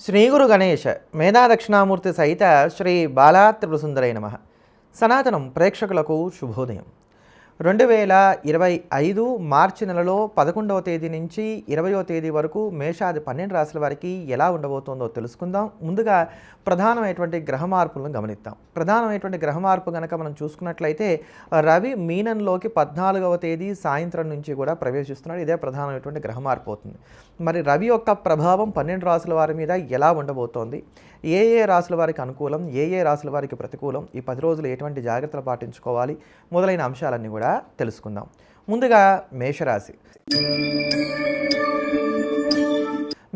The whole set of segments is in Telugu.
శ్రీ గురు గణేష మేధా దక్షిణామూర్తి సహిత శ్రీ బాలా త్రిపురసుందరై నమః. సనాతనం ప్రేక్షకులకు శుభోదయం. 2025 మార్చి నెలలో 11వ తేదీ నుంచి 20వ తేదీ వరకు మేషాది 12 రాశుల వారికి ఎలా ఉండబోతోందో తెలుసుకుందాం. ముందుగా ప్రధానమైనటువంటి గ్రహ మార్పులను గమనిద్దాం. ప్రధానమైనటువంటి గ్రహ మార్పు కనుక మనం చూసుకున్నట్లయితే రవి మీనంలోకి 14వ తేదీ సాయంత్రం నుంచి కూడా ప్రవేశిస్తున్నాడు. ఇదే ప్రధానమైనటువంటి గ్రహ మార్పు అవుతుంది. మరి రవి యొక్క ప్రభావం 12 రాశుల వారి మీద ఎలా ఉండబోతోంది, ఏ రాశుల వారికి అనుకూలం, ఏ రాశుల వారికి ప్రతికూలం, ఈ 10 రోజులు ఎటువంటి జాగ్రత్తలు పాటించుకోవాలి మొదలైన అంశాలన్నీ కూడా తెలుసుకుందాం. ముందుగా మేషరాశి.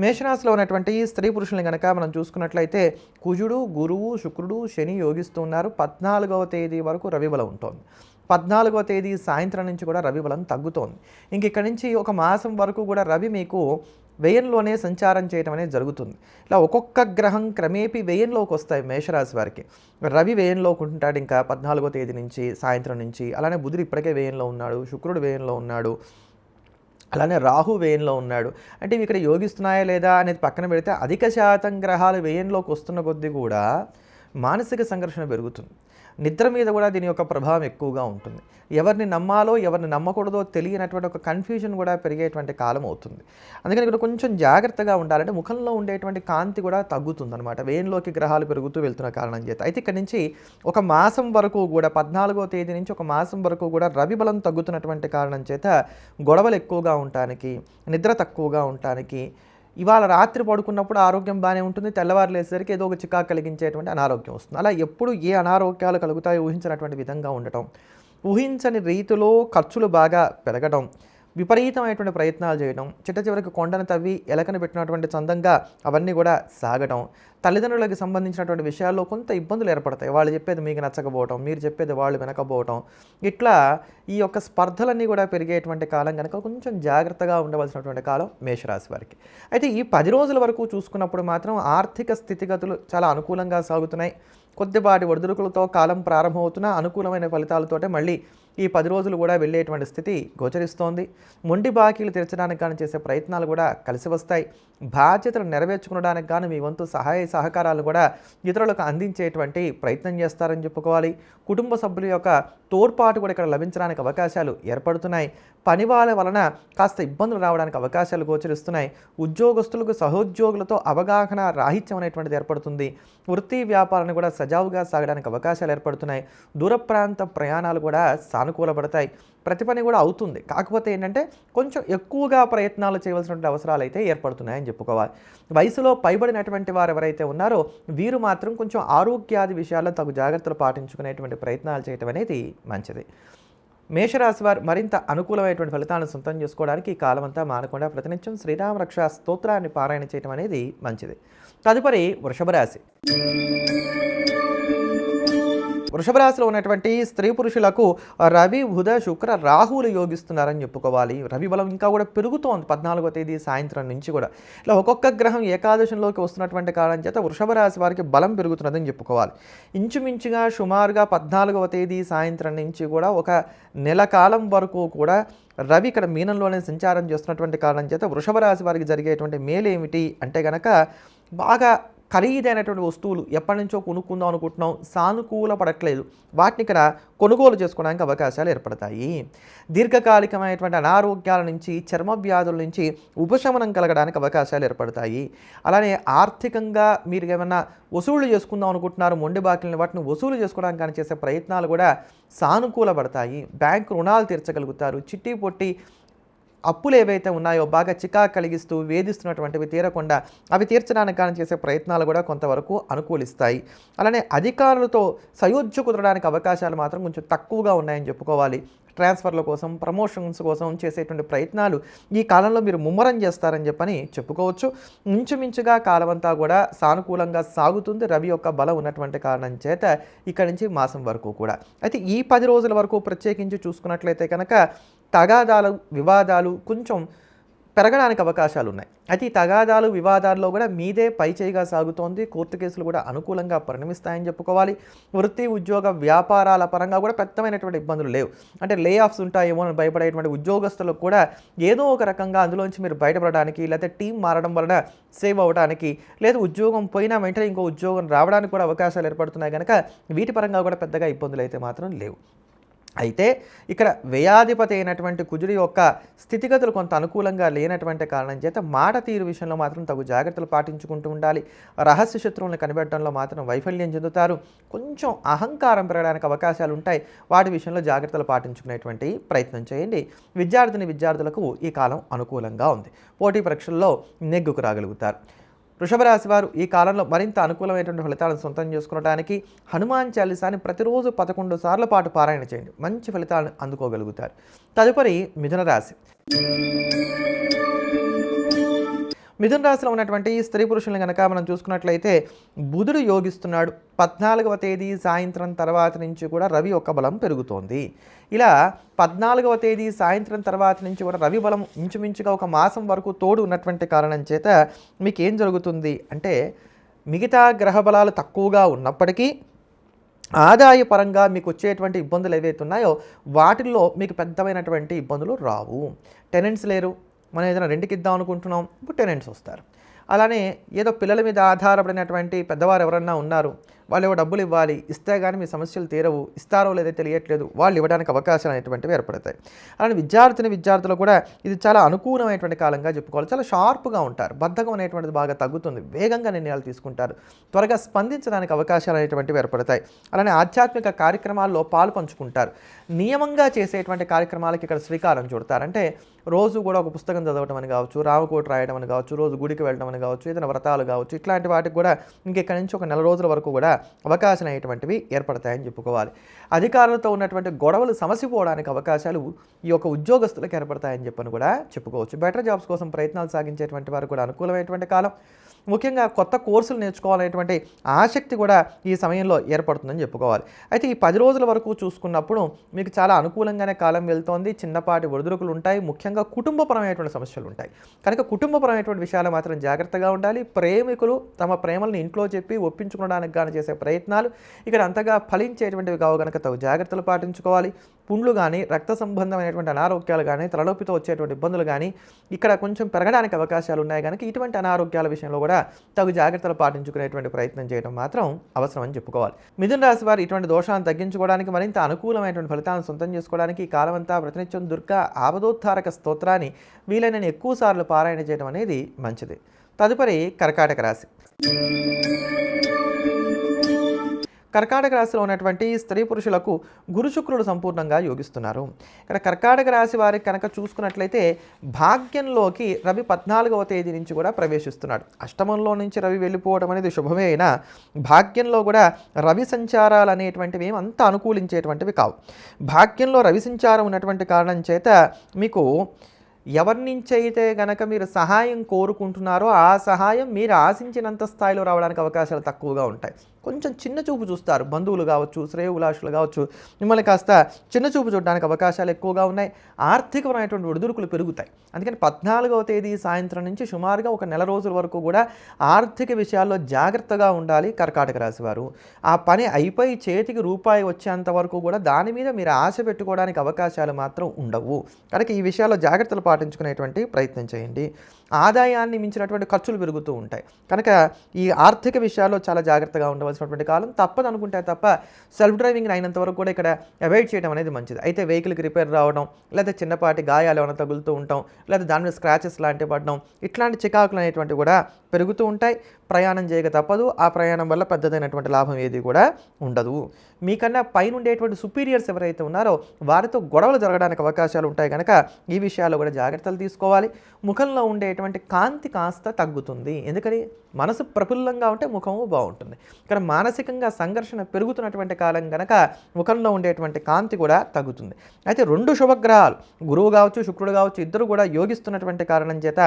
మేషరాశిలో ఉన్నటువంటి స్త్రీ పురుషుల్ని కనుక మనం చూసుకున్నట్లయితే కుజుడు, గురువు, శుక్రుడు, శని యోగిస్తూ ఉన్నారు. 14వ తేదీ వరకు రవి బలం ఉంటుంది. 14వ తేదీ సాయంత్రం నుంచి కూడా రవి బలం తగ్గుతోంది. ఇంక ఇక్కడి నుంచి ఒక మాసం వరకు కూడా రవి మీకు వ్యయంలోనే సంచారం చేయడం అనేది జరుగుతుంది. ఇలా ఒక్కొక్క గ్రహం క్రమేపీ వ్యయంలోకి వస్తాయి మేషరాశి వారికి. రవి వ్యయంలోకి ఉంటాడు ఇంకా 14వ తేదీ నుంచి సాయంత్రం నుంచి. అలానే బుధుడు ఇప్పటికే వ్యయంలో ఉన్నాడు, శుక్రుడు వ్యయంలో ఉన్నాడు, అలానే రాహు వ్యయంలో ఉన్నాడు. అంటే ఇవి ఇక్కడ యోగిస్తున్నాయా లేదా అనేది పక్కన పెడితే అధిక శాతం గ్రహాలు వ్యయంలోకి వస్తున్న కొద్దీ కూడా మానసిక సంఘర్షణ పెరుగుతుంది. నిద్ర మీద కూడా దీని యొక్క ప్రభావం ఎక్కువగా ఉంటుంది. ఎవరిని నమ్మాలో ఎవరిని నమ్మకూడదో తెలియనటువంటి ఒక కన్ఫ్యూజన్ కూడా పెరిగేటువంటి కాలం అవుతుంది. అందుకని ఇక్కడ కొంచెం జాగ్రత్తగా ఉండాలంటే ముఖంలో ఉండేటువంటి కాంతి కూడా తగ్గుతుంది అనమాట, వ్యయంలోకి గ్రహాలు పెరుగుతూ వెళ్తున్న కారణం చేత. అయితే ఇక్కడ నుంచి ఒక మాసం వరకు కూడా 14వ తేదీ నుంచి ఒక మాసం వరకు కూడా రవి బలం తగ్గుతున్నటువంటి కారణం చేత గొడవలు ఎక్కువగా ఉండటానికి, నిద్ర తక్కువగా ఉండటానికి, ఇవాళ రాత్రి పడుకున్నప్పుడు ఆరోగ్యం బాగానే ఉంటుంది, తెల్లవారు లేసేసరికి ఏదో ఒక చికాకు కలిగించేటువంటి అనారోగ్యం వస్తుంది. అలా ఎప్పుడు ఏ అనారోగ్యాలు కలుగుతాయో ఊహించినటువంటి విధంగా ఉండటం, ఊహించని రీతిలో ఖర్చులు బాగా పెరగడం, విపరీతమైనటువంటి ప్రయత్నాలు చేయడం, చిట్ట చివరికి కొండను తవ్వి ఎలకను పెట్టినటువంటి చందంగా అవన్నీ కూడా సాగటం, తల్లిదండ్రులకు సంబంధించినటువంటి విషయాల్లో కొంత ఇబ్బందులు ఏర్పడతాయి. వాళ్ళు చెప్పేది మీకు నచ్చకపోవటం, మీరు చెప్పేది వాళ్ళు వినకపోవటం, ఇట్లా ఈ యొక్క స్పర్ధలన్నీ కూడా పెరిగేటువంటి కాలం కనుక కొంచెం జాగ్రత్తగా ఉండవలసినటువంటి కాలం మేషరాశి వారికి. అయితే ఈ 10 రోజుల వరకు చూసుకున్నప్పుడు మాత్రం ఆర్థిక స్థితిగతులు చాలా అనుకూలంగా సాగుతున్నాయి. కొద్దిపాటి ఒడిదుడుకులతో కాలం ప్రారంభమవుతున్న అనుకూలమైన ఫలితాలతోటే మళ్ళీ ఈ 10 రోజులు కూడా వెళ్ళేటువంటి స్థితి గోచరిస్తోంది. మొండి బాకీలు తీర్చడానికి కానీ చేసే ప్రయత్నాలు కూడా కలిసి వస్తాయి. బాధ్యతలు నెరవేర్చుకోవడానికి కానీ మీ వంతు సహాయ సహకారాలు కూడా ఇతరులకు అందించేటువంటి ప్రయత్నం చేస్తారని చెప్పుకోవాలి. కుటుంబ సభ్యుల యొక్క తోడ్పాటు కూడా ఇక్కడ లభించడానికి అవకాశాలు ఏర్పడుతున్నాయి. పని వాళ్ళ వలన కాస్త ఇబ్బందులు రావడానికి అవకాశాలు గోచరిస్తున్నాయి. ఉద్యోగస్తులకు సహోద్యోగులతో అవగాహన రాహిత్యం అనేటువంటిది ఏర్పడుతుంది. వృత్తి వ్యాపారాన్ని కూడా సజావుగా సాగడానికి అవకాశాలు ఏర్పడుతున్నాయి. దూర ప్రాంత ప్రయాణాలు కూడా సానుకూలపడతాయి. ప్రతి పని కూడా అవుతుంది. కాకపోతే ఏంటంటే కొంచెం ఎక్కువగా ప్రయత్నాలు చేయవలసినటువంటి అవసరాలు అయితే ఏర్పడుతున్నాయని చెప్పుకోవాలి. వయసులో పైబడినటువంటి వారు ఎవరైతే ఉన్నారో వీరు మాత్రం కొంచెం ఆరోగ్యాది విషయాల్లో తగు జాగ్రత్తలు పాటించుకునేటువంటి ప్రయత్నాలు చేయటం అనేది మంచిది. మేషరాశి వారు మరింత అనుకూలమైనటువంటి ఫలితాలను సొంతం చేసుకోవడానికి ఈ కాలం అంతా మానకుండా ప్రతినిత్యం శ్రీరామ రక్షా స్తోత్రాన్ని పారాయణ చేయడం అనేది మంచిది. తదుపరి వృషభ రాశి. వృషభ రాశిలో ఉన్నటువంటి స్త్రీ పురుషులకు రవి, బుధ, శుక్ర, రాహువులు యోగిస్తున్నారని చెప్పుకోవాలి. రవి బలం ఇంకా కూడా పెరుగుతోంది 14వ తేదీ సాయంత్రం నుంచి కూడా. ఇలా ఒక్కొక్క గ్రహం ఏకాదశంలోకి వస్తున్నటువంటి కారణం చేత వృషభ రాశి వారికి బలం పెరుగుతున్నదని చెప్పుకోవాలి. ఇంచుమించుగా సుమారుగా 14వ తేదీ సాయంత్రం నుంచి కూడా ఒక నెల కాలం వరకు కూడా రవి ఇక్కడ మీనంలోనే సంచారం చేస్తున్నటువంటి కారణం చేత వృషభ రాశి వారికి జరిగేటువంటి మేలు ఏమిటి అంటే కనుక బాగా ఖరీదైనటువంటి వస్తువులు ఎప్పటి నుంచో కొనుక్కుందాం అనుకుంటున్నాం, సానుకూల పడట్లేదు, వాటిని ఇక్కడ కొనుగోలు చేసుకోవడానికి అవకాశాలు ఏర్పడతాయి. దీర్ఘకాలికమైనటువంటి అనారోగ్యాల నుంచి, చర్మ వ్యాధుల నుంచి ఉపశమనం కలగడానికి అవకాశాలు ఏర్పడతాయి. అలానే ఆర్థికంగా మీరు ఏమైనా వసూళ్లు చేసుకుందాం అనుకుంటున్నారు, మొండి బాకీలను వాటిని వసూలు చేసుకోవడానికి కానీ చేసే ప్రయత్నాలు కూడా సానుకూలపడతాయి. బ్యాంకు రుణాలు తీర్చగలుగుతారు. చిట్టి పొట్టి అప్పులు ఏవైతే ఉన్నాయో బాగా చికాకు కలిగిస్తూ వేధిస్తున్నటువంటివి తీరకుండా అవి తీర్చడానికి కానీ చేసే ప్రయత్నాలు కూడా కొంతవరకు అనుకూలిస్తాయి. అలానే అధికారులతో సయోధ్య కుదరడానికి అవకాశాలు మాత్రం కొంచెం తక్కువగా ఉన్నాయని చెప్పుకోవాలి. ట్రాన్స్ఫర్ల కోసం, ప్రమోషన్స్ కోసం చేసేటువంటి ప్రయత్నాలు ఈ కాలంలో మీరు ముమ్మరం చేస్తారని చెప్పని చెప్పుకోవచ్చు. ఇంచుమించుగా కాలమంతా కూడా సానుకూలంగా సాగుతుంది రవి యొక్క బలం ఉన్నటువంటి కారణం చేత ఇక్కడి నుంచి మాసం వరకు కూడా. అయితే ఈ 10 రోజుల వరకు ప్రత్యేకించి చూసుకున్నట్లయితే కనుక తగాదాలు, వివాదాలు కొంచెం పెరగడానికి అవకాశాలు ఉన్నాయి. అయితే ఈ తగాదాలు, వివాదాల్లో కూడా మీదే పైచేయిగా సాగుతోంది. కోర్టు కేసులు కూడా అనుకూలంగా పరిణమిస్తాయని చెప్పుకోవాలి. వృత్తి, ఉద్యోగ, వ్యాపారాల పరంగా కూడా పెద్దమైనటువంటి ఇబ్బందులు లేవు. అంటే లే ఆఫ్స్ ఉంటాయేమో అని భయపడేటువంటి ఉద్యోగస్తులకు కూడా ఏదో ఒక రకంగా అందులోంచి మీరు బయటపడడానికి, లేకపోతే టీం మారడం వలన సేవ్ అవ్వడానికి, లేదా ఉద్యోగం పోయినా వెంటనే ఇంకో ఉద్యోగం రావడానికి కూడా అవకాశాలు ఏర్పడుతున్నాయి కనుక వీటి పరంగా కూడా పెద్దగా ఇబ్బందులు అయితే మాత్రం లేవు. అయితే ఇక్కడ వ్యయాధిపతి అయినటువంటి కుజుడి యొక్క స్థితిగతులు కొంత అనుకూలంగా లేనటువంటి కారణం చేత మాట తీరు విషయంలో మాత్రం తగు జాగ్రత్తలు పాటించుకుంటూ ఉండాలి. రహస్య శత్రువులను కనిపెట్టడంలో మాత్రం వైఫల్యం చెందుతారు. కొంచెం అహంకారం పెరగడానికి అవకాశాలు ఉంటాయి. వాటి విషయంలో జాగ్రత్తలు పాటించుకునేటువంటి ప్రయత్నం చేయండి. విద్యార్థులకు ఈ కాలం అనుకూలంగా ఉంది. పోటీ పరీక్షల్లో నెగ్గుకు రాగలుగుతారు. వృషభ రాశి వారు ఈ కాలంలో మరింత అనుకూలమైనటువంటి ఫలితాలను సొంతం చేసుకోవడానికి హనుమాన్ చాలీసాని ప్రతిరోజు 11 సార్ల పాటు పారాయణ చేయండి. మంచి ఫలితాలను అందుకోగలుగుతారు. తదుపరి మిథున రాశి. మిథున రాశిలో ఉన్నటువంటి స్త్రీ పురుషులను కనుక మనం చూసుకున్నట్లయితే బుధుడు యోగిస్తున్నాడు. 14వ తేదీ సాయంత్రం తర్వాత నుంచి కూడా రవి యొక్క బలం పెరుగుతోంది. ఇలా 14వ తేదీ సాయంత్రం తర్వాత నుంచి కూడా రవి బలం ఇంచుమించుగా ఒక మాసం వరకు తోడు ఉన్నటువంటి కారణం చేత మీకు ఏం జరుగుతుంది అంటే, మిగతా గ్రహ బలాలు తక్కువగా ఉన్నప్పటికీ ఆదాయపరంగా మీకు వచ్చేటువంటి ఇబ్బందులు ఏవైతే ఉన్నాయో వాటిల్లో మీకు పెద్దమైనటువంటి ఇబ్బందులు రావు. టెనెంట్స్ లేరు, మనం ఏదైనా రెంట్కి ఇద్దాం అనుకుంటున్నాం, ఇప్పుడు టెనెంట్స్ వస్తారు. అలానే ఏదో పిల్లల మీద ఆధారపడినటువంటి పెద్దవారు ఎవరన్నా ఉన్నారు, వాళ్ళు ఏవో డబ్బులు ఇవ్వాలి, ఇస్తే కానీ మీ సమస్యలు తీరవు, ఇస్తారో లేదో తెలియట్లేదు, వాళ్ళు ఇవ్వడానికి అవకాశాలు అనేటువంటివి ఏర్పడతాయి. అలానే విద్యార్థులు కూడా ఇది చాలా అనుకూలమైనటువంటి కాలంగా చెప్పుకోవాలి. చాలా షార్ప్గా ఉంటారు, బద్ధకం అనేటువంటిది బాగా తగ్గుతుంది, వేగంగా నిర్ణయాలు తీసుకుంటారు, త్వరగా స్పందించడానికి అవకాశాలు అనేటువంటివి ఏర్పడతాయి. అలానే ఆధ్యాత్మిక కార్యక్రమాల్లో పాలు పంచుకుంటారు. నియమంగా చేసేటువంటి కార్యక్రమాలకి ఇక్కడ శ్రీకారం చుడతారు. అంటే రోజు కూడా ఒక పుస్తకం చదవటం అని కావచ్చు, రామకోట రాయడం అని కావచ్చు, రోజు గుడికి వెళ్ళడం అని కావచ్చు, ఏదైనా వ్రతాలు కావచ్చు, ఇట్లాంటి వాటికి కూడా ఇంకెక్కడి నుంచి ఒక నెల రోజుల వరకు కూడా అవకాశాలు అనేటువంటివి ఏర్పడతాయని చెప్పుకోవాలి. అధికారులతో ఉన్నటువంటి గొడవలు సమసిపోవడానికి అవకాశాలు ఈ యొక్క ఉద్యోగస్తులకు ఏర్పడతాయని చెప్పని కూడా చెప్పుకోవచ్చు. బెటర్ జాబ్స్ కోసం ప్రయత్నాలు సాగించేటువంటి వారు కూడా అనుకూలమైనటువంటి కాలం. ముఖ్యంగా కొత్త కోర్సులు నేర్చుకోవాలనేటువంటి ఆసక్తి కూడా ఈ సమయంలో ఏర్పడుతుందని చెప్పుకోవాలి. అయితే ఈ 10 రోజుల వరకు చూసుకున్నప్పుడు మీకు చాలా అనుకూలంగానే కాలం వెళ్తోంది. చిన్నపాటి ఒడిదుడుకులు ఉంటాయి, ముఖ్యంగా కుటుంబపరమైనటువంటి సమస్యలు ఉంటాయి. కనుక కుటుంబపరమైనటువంటి విషయాలు మాత్రం జాగ్రత్తగా ఉండాలి. ప్రేమికులు తమ ప్రేమలను ఇంట్లో చెప్పి ఒప్పించుకోవడానికి గాను చేసే ప్రయత్నాలు ఇక్కడ అంతగా ఫలించేటువంటివి కావు కనుక తగు జాగ్రత్తలు పాటించుకోవాలి. పుండ్లు కానీ, రక్త సంబంధమైనటువంటి అనారోగ్యాలు కానీ, తలనొప్పితో వచ్చేటువంటి ఇబ్బందులు కానీ ఇక్కడ కొంచెం పెరగడానికి అవకాశాలు ఉన్నాయి కనుక ఇటువంటి అనారోగ్యాల విషయంలో కూడా తగు జాగ్రత్తలు పాటించుకునేటువంటి ప్రయత్నం చేయడం మాత్రం అవసరం అని చెప్పుకోవాలి. మిథున రాశి వారు ఇటువంటి దోషాలను తగ్గించుకోవడానికి, మరింత అనుకూలమైనటువంటి ఫలితాలను సొంతం చేసుకోవడానికి ఈ కాలమంతా ప్రతినిత్యం దుర్గా ఆపదోద్ధారక స్తోత్రాన్ని వీలైనన్ని ఎక్కువ సార్లు పారాయణ చేయడం అనేది మంచిది. తదుపరి కర్కాటక రాశి. కర్కాటక రాశిలో ఉన్నటువంటి స్త్రీ పురుషులకు గురు శుక్రుడు సంపూర్ణంగా యోగిస్తున్నారు. ఇక్కడ కర్కాటక రాశి వారికి కనుక చూసుకున్నట్లయితే భాగ్యంలోకి రవి 14వ తేదీ నుంచి కూడా ప్రవేశిస్తున్నాడు. అష్టమంలో నుంచి రవి వెళ్ళిపోవడం అనేది శుభమే అయినా భాగ్యంలో కూడా రవి సంచారాలు అనేటువంటివి అంత అనుకూలించేటువంటివి కావు. భాగ్యంలో రవి సంచారం ఉన్నటువంటి కారణం చేత మీకు ఎవరి నుంచి అయితే గనక మీరు సహాయం కోరుకుంటున్నారో ఆ సహాయం మీరు ఆశించినంత స్థాయిలో రావడానికి అవకాశాలు తక్కువగా ఉంటాయి. కొంచెం చిన్న చూపు చూస్తారు, బంధువులు కావచ్చు, శ్రేయోభిలాషులు కావచ్చు, మిమ్మల్ని కాస్త చిన్న చూపు చూడడానికి అవకాశాలు ఎక్కువగా ఉన్నాయి. ఆర్థికమైనటువంటి ఒడిదుడుకులు పెరుగుతాయి. అందుకని 14వ తేదీ సాయంత్రం నుంచి సుమారుగా ఒక నెల రోజుల వరకు కూడా ఆర్థిక విషయాల్లో జాగ్రత్తగా ఉండాలి కర్కాటక రాశి వారు. ఆ పని అయిపోయి చేతికి రూపాయి వచ్చేంత వరకు కూడా దాని మీద మీరు ఆశ పెట్టుకోవడానికి అవకాశాలు మాత్రం ఉండవు. కనుక ఈ విషయాల్లో జాగ్రత్తలు పాటించుకునేటువంటి ప్రయత్నం చేయండి. ఆదాయాన్ని మించినటువంటి ఖర్చులు పెరుగుతూ ఉంటాయి కనుక ఈ ఆర్థిక విషయాల్లో చాలా జాగ్రత్తగా ఉండవలసినటువంటి కాలం. తప్పదు అనుకుంటే తప్ప సెల్ఫ్ డ్రైవింగ్ అయినంత వరకు కూడా ఇక్కడ అవాయిడ్ చేయడం అనేది మంచిది. అయితే వెహికల్కి రిపేర్ రావడం, లేదా చిన్నపాటి గాయాలు ఏమైనా తగులుతూ ఉంటాం, లేదా దాని మీద స్క్రాచెస్ లాంటివి పడడం, ఇట్లాంటి చికాకులు అనేటువంటివి కూడా పెరుగుతూ ఉంటాయి. ప్రయాణం చేయక తప్పదు. ఆ ప్రయాణం వల్ల పెద్దదైనటువంటి లాభం ఏది కూడా ఉండదు. మీకన్నా పైన ఉండేటువంటి సుపీరియర్స్ ఎవరైతే ఉన్నారో వారితో గొడవలు జరగడానికి అవకాశాలు ఉంటాయి కనుక ఈ విషయాల్లో కూడా జాగ్రత్తలు తీసుకోవాలి. ముఖంలో ఉండేటువంటి కాంతి కాస్త తగ్గుతుంది. ఎందుకని మనసు ప్రఫుల్లంగా ఉంటే ముఖము బాగుంటుంది. కానీ మానసికంగా సంఘర్షణ పెరుగుతున్నటువంటి కాలం కనుక ముఖంలో ఉండేటువంటి కాంతి కూడా తగ్గుతుంది. అయితే 2 శుభగ్రహాలు గురువు కావచ్చు, శుక్రుడు కావచ్చు, ఇద్దరు కూడా యోగిస్తున్నటువంటి కారణం చేత,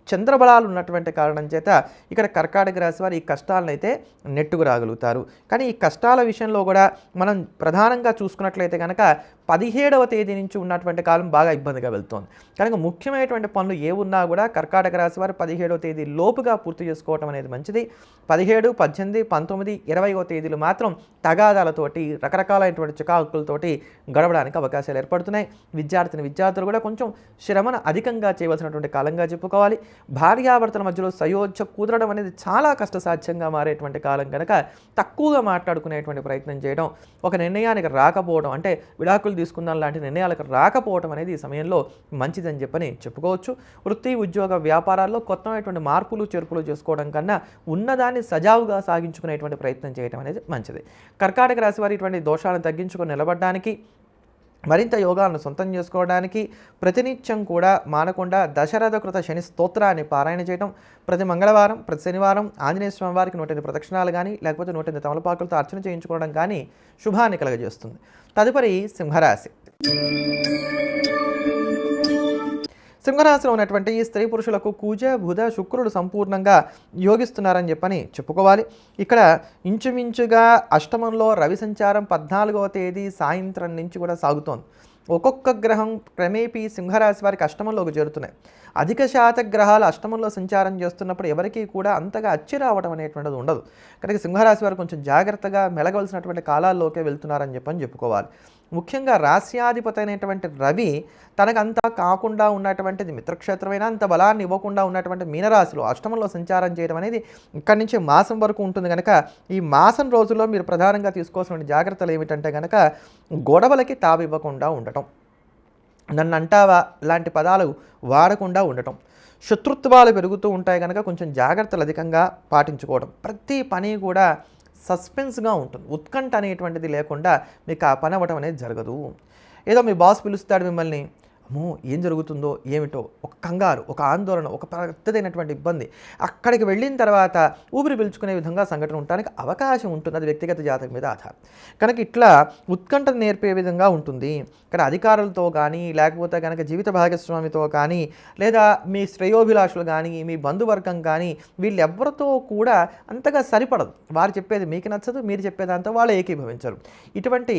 చంద్రబలాలు ఉన్నటువంటి కారణం చేత ఇక్కడ కర్కాటక రాశి వారు ఈ కష్టాలను అయితే నెట్టుకు రాగలుగుతారు. కానీ ఈ కష్టాల విషయంలో కూడా మనం ప్రధానంగా చూసుకున్నట్లయితే కనుక 17వ తేదీ నుంచి ఉన్నటువంటి కాలం బాగా ఇబ్బందిగా వెళ్తోంది. కనుక ముఖ్యమైనటువంటి పనులు ఏ ఉన్నా కూడా కర్కాటక రాశి వారు 17వ తేదీ లోపుగా పూర్తి చేసుకోవడం అనేది మంచిది. 17, 18, 19, 20వ తేదీలు మాత్రం తగాదాలతోటి రకరకాలైనటువంటి చికాకులతోటి గడవడానికి అవకాశాలు ఏర్పడుతున్నాయి. విద్యార్థులు కూడా కొంచెం శ్రమను అధికంగా చేయవలసినటువంటి కాలంగా చెప్పుకోవాలి. భార్యాభర్తల మధ్యలో సయోధ్య కుదరడం అనేది చాలా కష్టసాధ్యంగా మారేటువంటి కాలం కనుక తక్కువగా మాట్లాడుకునేటువంటి ప్రయత్నం చేయడం, ఒక నిర్ణయానికి రాకపోవడం, అంటే విడాకులు తీసుకుందాం లాంటి నిర్ణయాలకు రాకపోవడం అనేది ఈ సమయంలో మంచిదని చెప్పని చెప్పుకోవచ్చు. వృత్తి, ఉద్యోగ, వ్యాపారాల్లో కొత్తమైనటువంటి మార్పులు చేర్పులు చేసుకోవడం కన్నా ఉన్నదాన్ని సజావుగా సాగించుకునేటువంటి ప్రయత్నం చేయడం అనేది మంచిది. కర్కాటక రాశి వారి ఇటువంటి దోషాలను తగ్గించుకొని నిలబడడానికి, మరింత యోగాలను సొంతం చేసుకోవడానికి ప్రతినిత్యం కూడా మానకుండా దశరథకృత శని స్తోత్రాన్ని పారాయణ చేయడం, ప్రతి మంగళవారం, ప్రతి శనివారం ఆంజనేయ స్వామి వారికి 108 ప్రదక్షిణాలు కానీ లేకపోతే 108 తమలపాకులతో అర్చన చేయించుకోవడం కానీ శుభాన్ని కలగజేస్తుంది. తదుపరి సింహరాశి. సింహరాశిలో ఉన్నటువంటి స్త్రీ పురుషులకు కుజ, బుధ, శుక్రుడు సంపూర్ణంగా యోగిస్తున్నారని చెప్పని చెప్పుకోవాలి. ఇక్కడ ఇంచుమించుగా అష్టమంలో రవి సంచారం 14వ తేదీ సాయంత్రం నుంచి కూడా సాగుతోంది. ఒక్కొక్క గ్రహం క్రమేపీ సింహరాశి వారికి అష్టమంలోకి చేరుతున్నాయి. అధిక శాత గ్రహాలు అష్టమంలో సంచారం చేస్తున్నప్పుడు ఎవరికీ కూడా అంతగా అచ్చి రావడం అనేటువంటిది ఉండదు. కనుక సింహరాశి వారు కొంచెం జాగ్రత్తగా మెలగవలసినటువంటి కాలాల్లోకే వెళ్తున్నారని చెప్పని చెప్పుకోవాలి. ముఖ్యంగా రాశ్యాధిపతి అయినటువంటి రవి తనకంతా కాకుండా ఉన్నటువంటిది మిత్రక్షేత్రమైనా అంత బలాన్ని ఇవ్వకుండా ఉన్నటువంటి మీనరాశిలో అష్టమంలో సంచారం చేయడం అనేది ఇక్కడి నుంచి మాసం వరకు ఉంటుంది. కనుక ఈ మాసం రోజుల్లో మీరు ప్రధానంగా తీసుకోవాల్సిన జాగ్రత్తలు ఏమిటంటే కనుక గొడవలకి తావివ్వకుండా ఉండటం, నన్ను అంటావా లాంటి పదాలు వాడకుండా ఉండటం, శత్రుత్వాలు పెరుగుతూ ఉంటాయి కనుక కొంచెం జాగ్రత్తలు అధికంగా పాటించుకోవడం, ప్రతి పని కూడా సస్పెన్స్గా ఉంటుంది. ఉత్కంఠ అనేటువంటిది లేకుండా మీకు ఆ పని అవ్వడం అనేది జరగదు. ఏదో మీ బాస్ పిలుస్తాడు మిమ్మల్ని, అమ్మో ఏం జరుగుతుందో ఏమిటో ఒక కంగారు, ఒక ఆందోళన, ఒక పెద్దదైనటువంటి ఇబ్బంది, అక్కడికి వెళ్ళిన తర్వాత ఊపిరి పీల్చుకునే విధంగా సంఘటన ఉండడానికి అవకాశం ఉంటుంది. అది వ్యక్తిగత జాతకం మీద ఆధారం. కనుక ఇట్లా ఉత్కంఠ నేర్పే విధంగా ఉంటుంది. కానీ అధికారులతో కానీ లేకపోతే కనుక జీవిత భాగస్వామితో కానీ లేదా మీ శ్రేయోభిలాషులు కానీ మీ బంధువర్గం కానీ వీళ్ళెవ్వరితో కూడా అంతగా సరిపడదు. వారు చెప్పేది మీకు నచ్చదు, మీరు చెప్పేదాంతో వాళ్ళు ఏకీభవించరు. ఇటువంటి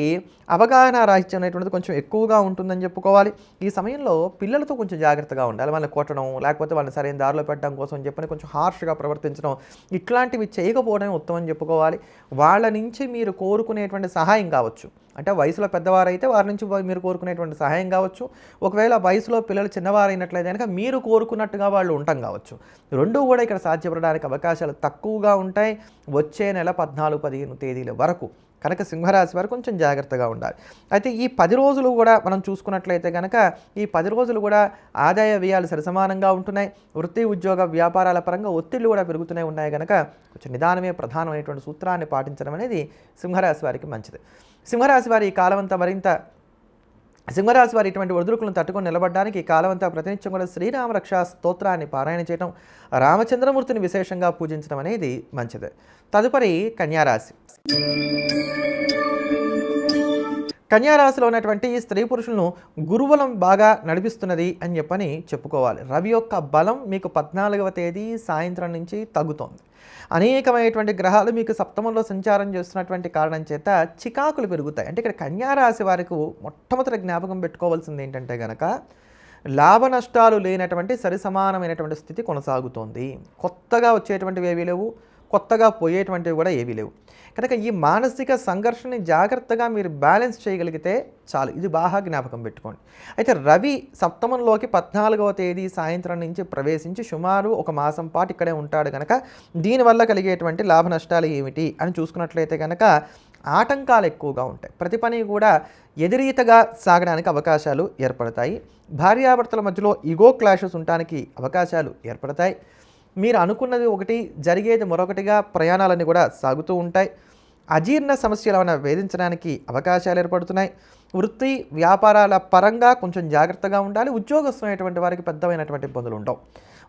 అవగాహన రాహిత్యం అనేటువంటిది కొంచెం ఎక్కువగా ఉంటుందని చెప్పుకోవాలి. ఈ సమయంలో పిల్లలతో కొంచెం జాగ్రత్తగా ఉండాలి. వాళ్ళని కొట్టడం లేకపోతే వాళ్ళని సరైన దారిలో పెట్టడం కోసం చెప్పని కొంచెం హార్ష్గా ప్రవర్తించడం ఇట్లాంటివి చేయకపోవడమే ఉత్తమం చెప్పుకోవాలి. వాళ్ళ నుంచి మీరు కోరుకునేటువంటి సహాయం కావచ్చు, అంటే వయసులో పెద్దవారైతే వారి నుంచి మీరు కోరుకునేటువంటి సహాయం కావచ్చు. ఒకవేళ వయసులో పిల్లలు చిన్నవారైనట్లయితే కనుక మీరు కోరుకున్నట్టుగా వాళ్ళు ఉండటం కావచ్చు. రెండూ కూడా ఇక్కడ సాధ్యపడడానికి అవకాశాలు తక్కువగా ఉంటాయి వచ్చే నెల 14, 15 తేదీల వరకు. కనుక సింహరాశి వారు కొంచెం జాగ్రత్తగా ఉండాలి. అయితే ఈ 10 రోజులు కూడా మనం చూసుకున్నట్లయితే కనుక ఈ 10 రోజులు కూడా ఆదాయ వ్యయాలు సరిసమానంగా ఉంటున్నాయి. వృత్తి, ఉద్యోగ, వ్యాపారాల పరంగా ఒత్తిళ్లు కూడా పెరుగుతూనే ఉన్నాయి. కనుక కొంచెం నిదానమే ప్రధానమైనటువంటి సూత్రాన్ని పాటించడం అనేది సింహరాశి వారికి మంచిది. సింహరాశి వారి ఈ కాలమంతా సింహరాశి వారి ఇటువంటి ఒడిదుడుకులను తట్టుకొని నిలబడడానికి ఈ కాలమంతా ప్రతినిత్యం కూడా శ్రీరామ రక్షా స్తోత్రాన్ని పారాయణ చేయడం, రామచంద్రమూర్తిని విశేషంగా పూజించడం అనేది మంచిది. తదుపరి కన్యారాశి. కన్యారాశిలో ఉన్నటువంటి స్త్రీ పురుషులను గురుబలం బాగా నడిపిస్తున్నది అని చెప్పని చెప్పుకోవాలి. రవి యొక్క బలం మీకు 14వ తేదీ సాయంత్రం నుంచి తగ్గుతోంది. అనేకమైనటువంటి గ్రహాలు మీకు సప్తమంలో సంచారం చేస్తున్నటువంటి కారణం చేత చికాకులు పెరుగుతాయి. అంటే ఇక్కడ కన్యారాశి వారికి మొట్టమొదటి జ్ఞాపకం పెట్టుకోవాల్సింది ఏంటంటే కనుక లాభ నష్టాలు లేనటువంటి సరిసమానమైనటువంటి స్థితి కొనసాగుతోంది. కొత్తగా వచ్చేటువంటివి ఏవీ లేవు, కొత్తగా పోయేటువంటివి కూడా ఏవీ లేవు. కనుక ఈ మానసిక సంఘర్షణని జాగ్రత్తగా మీరు బ్యాలెన్స్ చేయగలిగితే చాలు. ఇది బాగా జ్ఞాపకం పెట్టుకోండి. అయితే రవి సప్తమంలోకి 14వ తేదీ సాయంత్రం నుంచి ప్రవేశించి సుమారు ఒక మాసం పాటు ఇక్కడే ఉంటాడు. కనుక దీనివల్ల కలిగేటువంటి లాభ నష్టాలు ఏమిటి అని చూసుకున్నట్లయితే కనుక ఆటంకాలు ఎక్కువగా ఉంటాయి. ప్రతి పని కూడా ఎదురీతగా సాగడానికి అవకాశాలు ఏర్పడతాయి. భార్యాభర్తల మధ్యలో ఈగో క్లాషెస్ ఉండడానికి అవకాశాలు ఏర్పడతాయి. మీరు అనుకున్నది ఒకటి, జరిగేది మరొకటిగా ప్రయాణాలన్నీ కూడా సాగుతూ ఉంటాయి. అజీర్ణ సమస్యలు ఏమైనా వేధించడానికి అవకాశాలు ఏర్పడుతున్నాయి. వృత్తి, వ్యాపారాల పరంగా కొంచెం జాగ్రత్తగా ఉండాలి. ఉద్యోగస్తులైనటువంటి వారికి పెద్దమైనటువంటి ఇబ్బందులు ఉండవు.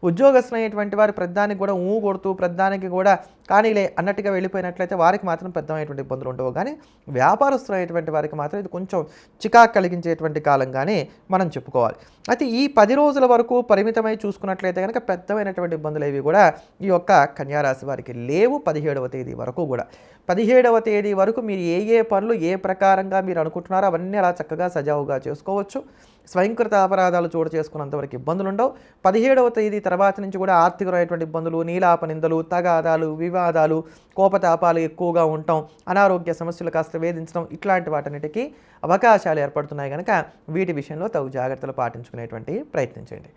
ఉద్యోగస్తులైనటువంటి వారి ప్రధానికి కూడా కొడుతూ ప్రధానికి కూడా కానీలే అన్నట్టుగా వెళ్ళిపోయినట్లయితే వారికి మాత్రం పెద్దమైనటువంటి ఇబ్బందులు ఉండవు. కానీ వ్యాపారస్తులైనటువంటి వారికి మాత్రం ఇది కొంచెం చికాకు కలిగించేటువంటి కాలంగానే మనం చెప్పుకోవాలి. అయితే ఈ 10 రోజుల వరకు పరిమితమై చూసుకున్నట్లయితే కనుక పెద్దమైనటువంటి ఇబ్బందులు ఏవి కూడా ఈ యొక్క కన్యారాశి వారికి లేవు. 17వ తేదీ వరకు కూడా 17వ తేదీ వరకు మీరు ఏ పనులు ఏ ప్రకారంగా మీరు అనుకుంటున్నారో అవన్నీ పనులన్నీ అలా చక్కగా సజావుగా చేసుకోవచ్చు. స్వయంకృత అపరాధాలు చోటు చేసుకున్నంతవరకు ఇబ్బందులు ఉండవు. 17వ తేదీ తర్వాత నుంచి కూడా ఆర్థికమైనటువంటి ఇబ్బందులు, నీలాప నిందలు, తగాదాలు, వివాదాలు, కోపతాపాలు ఎక్కువగా ఉండటం, అనారోగ్య సమస్యలు కాస్త వేధించడం, ఇట్లాంటి వాటన్నిటికీ అవకాశాలు ఏర్పడుతున్నాయి కనుక వీటి విషయంలో తగు జాగ్రత్తలు పాటించుకునేటువంటి ప్రయత్నించండి.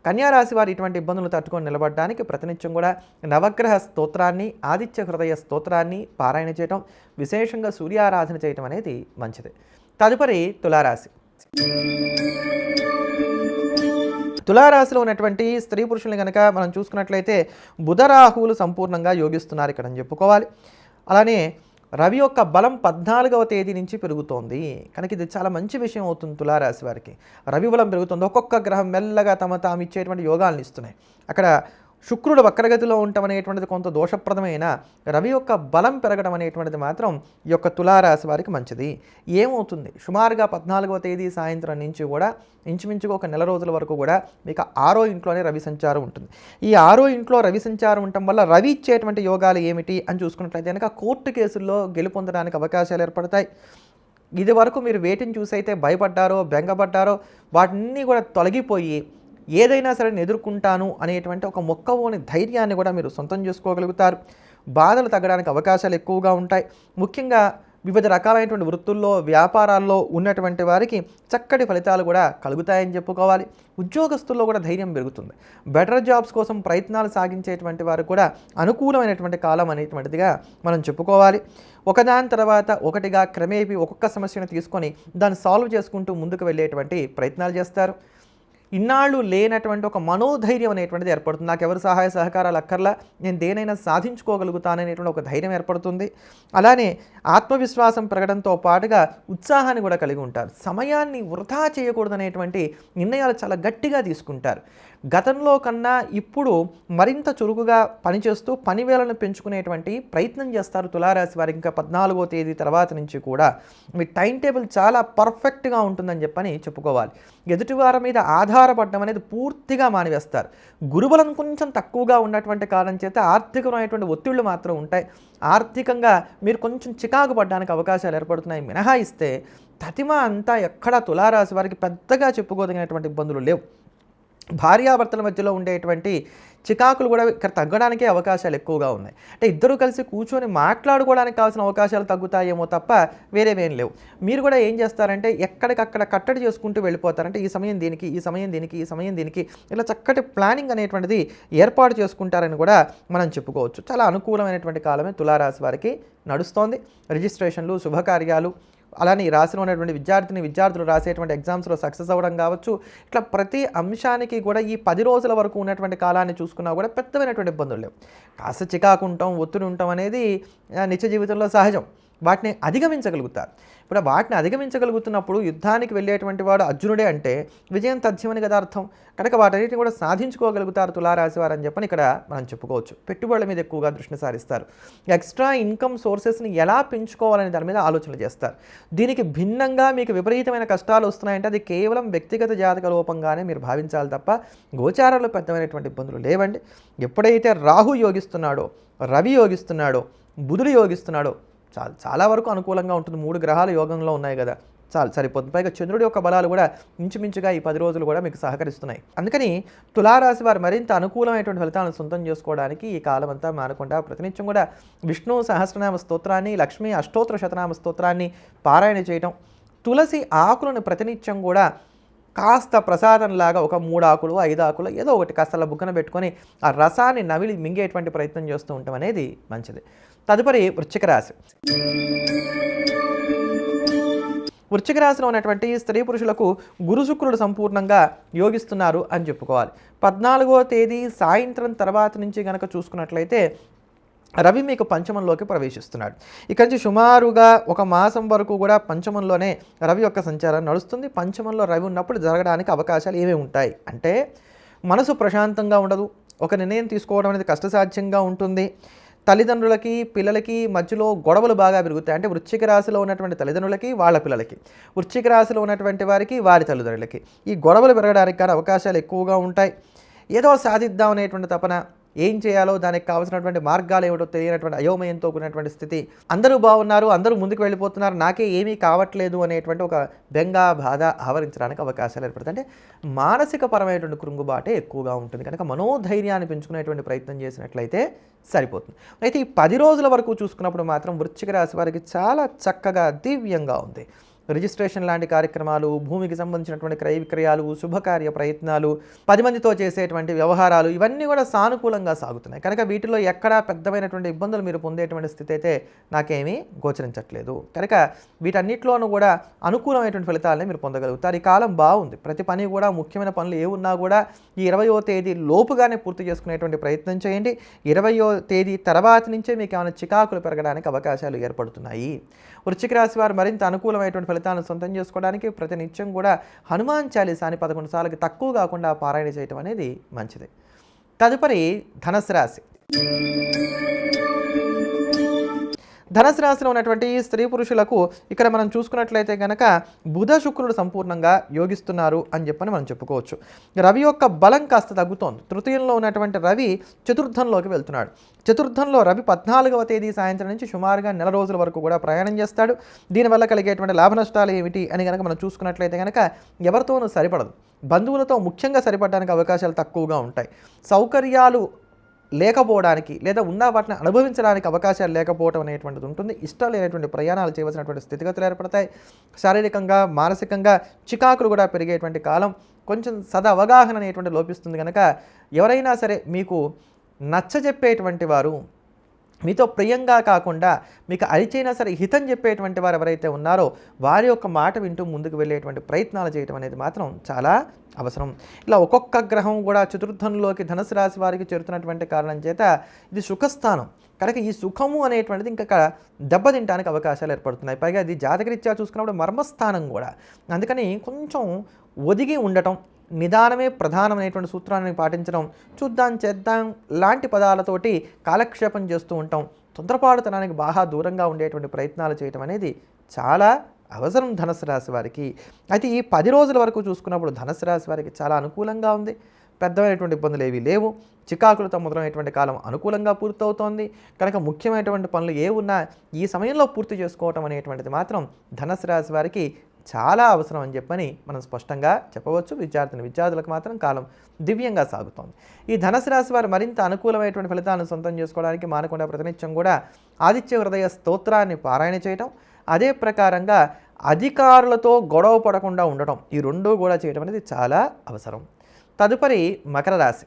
కన్యారాశి వారు ఇటువంటి ఇబ్బందులు తట్టుకొని నిలబడడానికి ప్రతినిత్యం కూడా నవగ్రహ స్తోత్రాన్ని, ఆదిత్య హృదయ స్తోత్రాన్ని పారాయణ చేయటం, విశేషంగా సూర్యారాధన చేయటం అనేది మంచిది. తదుపరి తులారాశి. తులారాశిలో ఉన్నటువంటి స్త్రీ పురుషుల్ని కనుక మనం చూసుకున్నట్లయితే బుధరాహువులు సంపూర్ణంగా యోగిస్తున్నారు ఇక్కడ అని చెప్పుకోవాలి. అలానే రవి యొక్క బలం 14వ తేదీ నుంచి పెరుగుతోంది కనుక ఇది చాలా మంచి విషయం అవుతుంది. తులారాశి వారికి రవి బలం పెరుగుతుంది. ఒక్కొక్క గ్రహం మెల్లగా తాము ఇచ్చేటువంటి యోగాలను ఇస్తున్నాయి. అక్కడ శుక్రుడు వక్రగతిలో ఉండటం అనేటువంటిది కొంత దోషప్రదమైన, రవి యొక్క బలం పెరగడం అనేటువంటిది మాత్రం ఈ యొక్క తులారాశి వారికి మంచిది. ఏమవుతుంది, సుమారుగా 14వ తేదీ సాయంత్రం నుంచి కూడా ఇంచుమించుగా ఒక నెల రోజుల వరకు కూడా మీకు 6వ ఇంట్లోనే రవి సంచారం ఉంటుంది. ఈ 6వ ఇంట్లో రవి సంచారం ఉండటం వల్ల రవి ఇచ్చేటువంటి యోగాలు ఏమిటి అని చూసుకున్నట్లయితే కనుక కోర్టు కేసుల్లో గెలుపొందడానికి అవకాశాలు ఏర్పడతాయి. ఇది వరకు మీరు వేటిని చూసైతే భయపడ్డారో, బెంగపడ్డారో వాటిని కూడా తొలగిపోయి ఏదైనా సరే ఎదుర్కొంటాను అనేటువంటి ఒక మొక్కవోని ధైర్యాన్ని కూడా మీరు సొంతం చేసుకోగలుగుతారు. బాధలు తగ్గడానికి అవకాశాలు ఎక్కువగా ఉంటాయి. ముఖ్యంగా వివిధ రకాలైనటువంటి వృత్తుల్లో, వ్యాపారాల్లో ఉన్నటువంటి వారికి చక్కటి ఫలితాలు కూడా కలుగుతాయని చెప్పుకోవాలి. ఉద్యోగస్తుల్లో కూడా ధైర్యం పెరుగుతుంది. బెటర్ జాబ్స్ కోసం ప్రయత్నాలు సాగించేటువంటి వారు కూడా అనుకూలమైనటువంటి కాలం అనేటువంటిదిగా మనం చెప్పుకోవాలి. ఒకదాని తర్వాత ఒకటిగా క్రమేపీ ఒక్కొక్క సమస్యను తీసుకొని దాన్ని సాల్వ్ చేసుకుంటూ ముందుకు వెళ్ళేటువంటి ప్రయత్నాలు చేస్తారు. ఇన్నాళ్ళు లేనటువంటి ఒక మనోధైర్యం అనేటువంటిది ఏర్పడుతుంది. నాకు ఎవరు సహాయ సహకారాలు అక్కర్లా, నేను దేనైనా సాధించుకోగలుగుతాననేటువంటి ఒక ధైర్యం ఏర్పడుతుంది. అలానే ఆత్మవిశ్వాసం పెరగడంతో పాటుగా ఉత్సాహాన్ని కూడా కలిగి ఉంటారు. సమయాన్ని వృధా చేయకూడదనేటువంటి నిర్ణయాలు చాలా గట్టిగా తీసుకుంటారు. గతంలో కన్నా ఇప్పుడు మరింత చురుకుగా పనిచేస్తూ పనివేళను పెంచుకునేటువంటి ప్రయత్నం చేస్తారు తులారాశి వారికి. ఇంకా 14వ తేదీ తర్వాత నుంచి కూడా మీ టైం టేబుల్ చాలా పర్ఫెక్ట్గా ఉంటుందని చెప్పని చెప్పుకోవాలి. ఎదుటివారి మీద ఆధారపడడం అనేది పూర్తిగా మానివేస్తారు. గురుబలం కొంచెం తక్కువగా ఉన్నటువంటి కారణం చేత ఆర్థికమైనటువంటి ఒత్తిళ్లు మాత్రం ఉంటాయి. ఆర్థికంగా మీరు కొంచెం చికాకు పడడానికి అవకాశాలు ఏర్పడుతున్నాయి. మినహాయిస్తే తతిమ అంతా ఎక్కడ తులారాశి వారికి పెద్దగా చెప్పుకోదగినటువంటి ఇబ్బందులు లేవు. భార్యాభర్తల మధ్యలో ఉండేటువంటి చికాకులు కూడా ఇక్కడ తగ్గడానికే అవకాశాలు ఎక్కువగా ఉన్నాయి. అంటే ఇద్దరు కలిసి కూర్చొని మాట్లాడుకోవడానికి కావాల్సిన అవకాశాలు తగ్గుతాయేమో తప్ప వేరేవేం లేవు. మీరు కూడా ఏం చేస్తారంటే ఎక్కడికక్కడ కట్టడి చేసుకుంటూ వెళ్ళిపోతారంటే ఈ సమయం దీనికి, ఈ సమయం దీనికి, ఈ సమయం దీనికి, ఇలా చక్కటి ప్లానింగ్ అనేటువంటిది ఏర్పాటు చేసుకుంటారని కూడా మనం చెప్పుకోవచ్చు. చాలా అనుకూలమైనటువంటి కాలమే తులారాశి వారికి నడుస్తోంది. రిజిస్ట్రేషన్లు, శుభకార్యాలు, అలానే ఈ రాశిలో ఉన్నటువంటి విద్యార్థులు రాసేటువంటి ఎగ్జామ్స్లో సక్సెస్ అవ్వడం కావచ్చు, ఇట్లా ప్రతి అంశానికి కూడా ఈ 10 రోజుల వరకు ఉన్నటువంటి కాలాన్ని చూసుకున్నా కూడా పెద్దమైనటువంటి ఇబ్బందులు లేవు. కాస్త చికాకు ఉంటాం, ఒత్తిడి ఉంటాం అనేది నిత్య జీవితంలో సహజం. వాటిని అధిగమించగలుగుతారు. ఇప్పుడు వాటిని అధిగమించగలుగుతున్నప్పుడు యుద్ధానికి వెళ్ళేటువంటి వాడు అర్జునుడే అంటే విజయం తథ్యమని కదా అర్థం. కనుక వాటన్నిటిని కూడా సాధించుకోగలుగుతారు తులారాశి వారు అని చెప్పని ఇక్కడ మనం చెప్పుకోవచ్చు. పెట్టుబడుల మీద ఎక్కువగా దృష్టిని సారిస్తారు. ఎక్స్ట్రా ఇన్కమ్ సోర్సెస్ని ఎలా పెంచుకోవాలనే దాని మీద ఆలోచనలు చేస్తారు. దీనికి భిన్నంగా మీకు విపరీతమైన కష్టాలు వస్తున్నాయంటే అది కేవలం వ్యక్తిగత జాతక లోపంగానే మీరు భావించాలి తప్ప గోచారంలో పెద్దమైనటువంటి ఇబ్బందులు లేవండి. ఎప్పుడైతే రాహు యోగిస్తున్నాడో, రవి యోగిస్తున్నాడో, బుధుడు యోగిస్తున్నాడో చాలా వరకు అనుకూలంగా ఉంటుంది. 3 గ్రహాలు యోగంలో ఉన్నాయి కదా, సరిపోతుంది. పైగా చంద్రుడి యొక్క బలాలు కూడా ఇంచుమించుగా ఈ 10 రోజులు కూడా మీకు సహకరిస్తున్నాయి. అందుకని తులారాశి వారు మరింత అనుకూలమైనటువంటి ఫలితాలను సొంతం చేసుకోవడానికి ఈ కాలం అంతా మానకుండా ప్రతినిత్యం కూడా విష్ణు సహస్రనామ స్తోత్రాన్ని, లక్ష్మీ అష్టోత్తర శతనామ స్తోత్రాన్ని పారాయణ చేయటం, తులసి ఆకులను ప్రతినిత్యం కూడా కాస్త ప్రసాదంలాగా ఒక 3 ఆకులు 5 ఆకులు ఏదో ఒకటి కాస్త అలా బుక్కన పెట్టుకొని ఆ రసాన్ని నమిలి మింగేటువంటి ప్రయత్నం చేస్తూ ఉండటం అనేది మంచిది. తదుపరి వృశ్చిక రాశి. వృశ్చిక రాశిలో ఉన్నటువంటి స్త్రీ పురుషులకు గురు శుక్రుడు సంపూర్ణంగా యోగిస్తున్నారు అని చెప్పుకోవాలి. 14వ తేదీ సాయంత్రం తర్వాత నుంచి కనుక చూసుకున్నట్లయితే రవి మీకు పంచమంలోకి ప్రవేశిస్తున్నాడు. ఇక్కడి నుంచి సుమారుగా 1 మాసం వరకు కూడా పంచమంలోనే రవి యొక్క సంచారం నడుస్తుంది. పంచమంలో రవి ఉన్నప్పుడు జరగడానికి అవకాశాలు ఏమేమి ఉంటాయి అంటే మనసు ప్రశాంతంగా ఉండదు, ఒక నిర్ణయం తీసుకోవడం అనేది కష్టసాధ్యంగా ఉంటుంది, తల్లిదండ్రులకి పిల్లలకి మధ్యలో గొడవలు బాగా పెరుగుతాయి. అంటే వృశ్చిక రాశిలో ఉన్నటువంటి తల్లిదండ్రులకి వాళ్ళ పిల్లలకి, వృశ్చిక రాశిలో ఉన్నటువంటి వారికి వారి తల్లిదండ్రులకి ఈ గొడవలు పెరగడానికి కానీ అవకాశాలు ఎక్కువగా ఉంటాయి. ఏదో సాధిద్దాం అనేటువంటి తపన, ఏం చేయాలో దానికి కావాల్సినటువంటి మార్గాలు ఏమిటో తెలియనటువంటి అయోమయంతో కూడినటువంటి స్థితి. అందరూ బాగున్నారు, అందరూ ముందుకు వెళ్ళిపోతున్నారు, నాకే ఏమీ కావట్లేదు అనేటువంటి ఒక బెంగ, బాధ ఆవరించడానికి అవకాశాలు ఏర్పడతాయి. అంటే మానసిక పరమైనటువంటి కృంగుబాటే ఎక్కువగా ఉంటుంది కనుక మనోధైర్యాన్ని పెంచుకునేటువంటి ప్రయత్నం చేసినట్లయితే సరిపోతుంది. అయితే ఈ 10 రోజుల వరకు చూసుకున్నప్పుడు మాత్రం వృశ్చిక రాశి వారికి చాలా చక్కగా దివ్యంగా ఉంది. రిజిస్ట్రేషన్ లాంటి కార్యక్రమాలు, భూమికి సంబంధించినటువంటి క్రయ విక్రయాలు, శుభకార్య ప్రయత్నాలు, 10 మందితో చేసేటువంటి వ్యవహారాలు ఇవన్నీ కూడా సానుకూలంగా సాగుతున్నాయి కనుక వీటిలో ఎక్కడా పెద్దమైనటువంటి ఇబ్బందులు మీరు పొందేటువంటి స్థితి అయితే నాకేమీ గోచరించట్లేదు. కనుక వీటన్నిటిలోనూ కూడా అనుకూలమైనటువంటి ఫలితాలని మీరు పొందగలుగుతారు. ఈ కాలం బాగుంది. ప్రతి పని కూడా ముఖ్యమైన పనులు ఏ ఉన్నా కూడా ఈ 20వ తేదీ లోపుగానే పూర్తి చేసుకునేటువంటి ప్రయత్నం చేయండి. 20వ తేదీ తర్వాత నుంచే మీకు ఏమైనా చికాకులు పెరగడానికి అవకాశాలు ఏర్పడుతున్నాయి. వృశ్చిక రాశి వారు మరింత అనుకూలమైనటువంటి ఫలితాలను సొంతం చేసుకోవడానికి ప్రతినిత్యం కూడా హనుమాన్ చాలీసాని 11 సార్లకి తక్కువ కాకుండా పారాయణ చేయటం అనేది మంచిది. తదుపరి ధనుసు రాశి. ధనుసు రాశిలో ఉన్నటువంటి స్త్రీ పురుషులకు ఇక్కడ మనం చూసుకున్నట్లయితే కనుక బుధ శుక్రుడు సంపూర్ణంగా యోగిస్తున్నారు అని చెప్పని మనం చెప్పుకోవచ్చు. రవి యొక్క బలం కాస్త తగ్గుతోంది. తృతీయంలో ఉన్నటువంటి రవి చతుర్థంలోకి వెళ్తున్నాడు. చతుర్థంలో రవి 14వ తేదీ సాయంత్రం నుంచి సుమారుగా నెల రోజుల వరకు కూడా ప్రయాణం చేస్తాడు. దీనివల్ల కలిగేటువంటి లాభ నష్టాలు ఏమిటి అని కనుక మనం చూసుకున్నట్లయితే కనుక ఎవరితోనూ సరిపడదు. బంధువులతో ముఖ్యంగా సరిపడడానికి అవకాశాలు తక్కువగా ఉంటాయి. సౌకర్యాలు లేకపోవడానికి లేదా ఉన్న వాటిని అనుభవించడానికి అవకాశాలు లేకపోవడం అనేటువంటిది ఉంటుంది. ఇష్టం లేనటువంటి ప్రయాణాలు చేయవలసినటువంటి స్థితిగతులు ఏర్పడతాయి. శారీరకంగా, మానసికంగా చికాకులు కూడా పెరిగేటువంటి కాలం. కొంచెం అవగాహన అనేటువంటి లోపిస్తుంది కనుక ఎవరైనా సరే మీకు నచ్చజెప్పేటువంటి వారు, మీతో ప్రియంగా కాకుండా మీకు అరిచైనా సరే హితం చెప్పేటువంటి వారు ఎవరైతే ఉన్నారో వారి యొక్క మాట వింటూ ముందుకు వెళ్ళేటువంటి ప్రయత్నాలు చేయడం అనేది మాత్రం చాలా అవసరం. ఇలా ఒక్కొక్క గ్రహం కూడా చతుర్థంలోకి ధనుసు రాశి వారికి చేరుతున్నటువంటి కారణం చేత ఇది సుఖస్థానం కనుక ఈ సుఖము అనేటువంటిది ఇంకా దెబ్బతింటానికి అవకాశాలు ఏర్పడుతున్నాయి. పైగా ఇది జాతకరీత్యా చూసుకున్నప్పుడు మర్మస్థానం కూడా. అందుకని కొంచెం ఒదిగి ఉండటం, నిదానమే ప్రధానమైనటువంటి సూత్రాన్ని పాటించడం, చూద్దాం చేద్దాం లాంటి పదాలతోటి కాలక్షేపం చేస్తూ ఉంటాం. తొందరపాటుతనానికి బాగా దూరంగా ఉండేటువంటి ప్రయత్నాలు చేయటం అనేది చాలా అవసరం ధనుసు రాశి వారికి. అయితే ఈ 10 రోజుల వరకు చూసుకున్నప్పుడు ధనుసు రాశి వారికి చాలా అనుకూలంగా ఉంది. పెద్దమైనటువంటి ఇబ్బందులు ఏవీ లేవు. చికాకులతో మొదలైనటువంటి కాలం అనుకూలంగా పూర్తవుతోంది కనుక ముఖ్యమైనటువంటి పనులు ఏ ఉన్నా ఈ సమయంలో పూర్తి చేసుకోవటం అనేటువంటిది మాత్రం ధనుసు రాశి వారికి చాలా అవసరం అని చెప్పని మనం స్పష్టంగా చెప్పవచ్చు. విద్యార్థులకు మాత్రం కాలం దివ్యంగా సాగుతోంది. ఈ ధనుసు రాశి వారు మరింత అనుకూలమైనటువంటి ఫలితాలను సొంతం చేసుకోవడానికి మానకుండా ప్రతినిత్యం కూడా ఆదిత్య హృదయ స్తోత్రాన్ని పారాయణ చేయటం, అదే ప్రకారంగా అధికారులతో గొడవ పడకుండా ఉండటం, ఈ రెండూ కూడా చేయడం అనేది చాలా అవసరం. తదుపరి మకర రాశి.